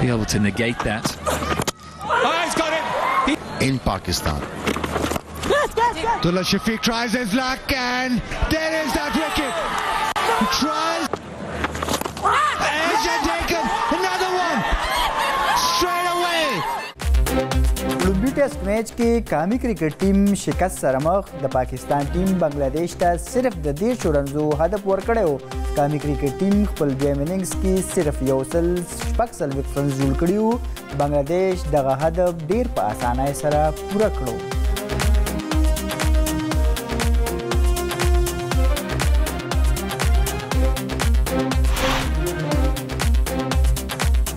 be able to negate that. Oh, he's got it! In Pakistan. Abdullah Shafiq tries his luck and there is that wicket. He tries. Asia taken. Another one. Straight away. लुम्बी test match के कामी cricket team शिकस्त सर मख द पाकिस्तान टीम बांग्लादेश ता सिर्फ द 150 रनों हदफ ورکړی و कामी cricket team خپل دویم اننګز کې صرف یو سل شپږ څلوېښت رنز جوړ کړي وو بنگلاديش دغه هدف ډیر په اسانۍ سره پوره کړو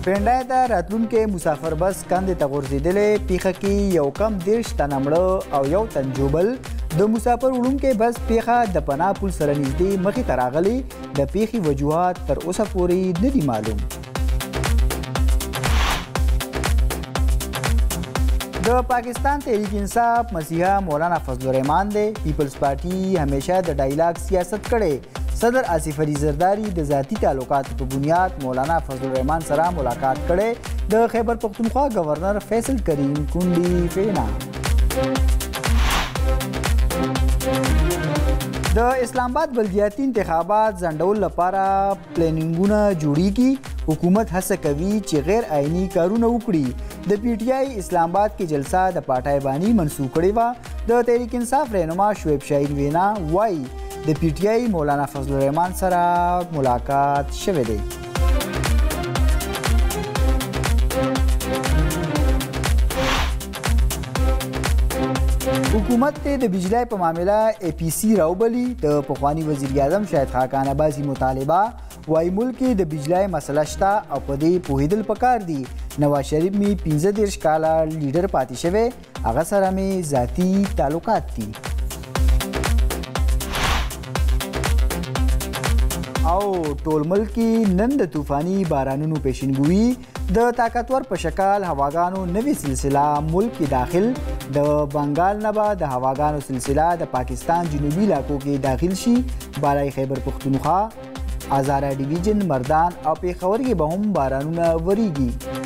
پرنډای ته راتلونکي مسافر بس کاندې ته غورځېدلې پیښه کې یو کم 30 تنه مړه او یو تن جوبل د مسافر وړونکي بس پیښه د پناه پل سره نږدې مخې ته راغلې د پیښې وجوهات تر اوسه پورې نه دي معلوم د پاکستان تحریک انصاف مسیحا مولانا فضل الرحمان دی پیپلز پارټي همیشه د ډایلاګ سیاست کړي صدر آصف علي زرداری د ذاتی تعلقات په بنیاد مولانا فضل الرحمان سره ملاقات کړي د خیبر پختونخوا گورنر فیصل کریم کونډي فینا د اسلام آباد بلدیاتي انتخابات ځنډول لپاره پلانینګونه جوړیږي حکومت هڅه کوي چې غیر آئینی کارونه وکړي د پی ټی آی اسلام آباد کې جلسه د پاټای بانی منسوخ کړې و د تحریک انصاف رهنما شعیب شاهین وینا وایي د پی ټی آی مولانا فضل الرحمان سره ملاقات شوه دی حکومت ته د بجلی په معاملې ای پی سی راوبلی د پخوانی وزیر اعظم شاهد خاقان عباسي مطالبه وای ملک د بجلی مسله شته او په دې پوهیدل پکار دي نواز شریف می 15 کاله لیډر پاتې شوی هغه سره می ذاتی تعلقات دي او ټول ملک نن د طوفاني بارانونو پیشنګوئی د طاقتور په شکل هواګانو نوې سلسله ملک داخل د بنگال نه به د هواګانو سلسله د پاکستان جنوبي علاقو کې داخل شي بالای خیبر پختونخوا آزاره ډیویژن مردان او پیښور کې به هم بارانونه وریږي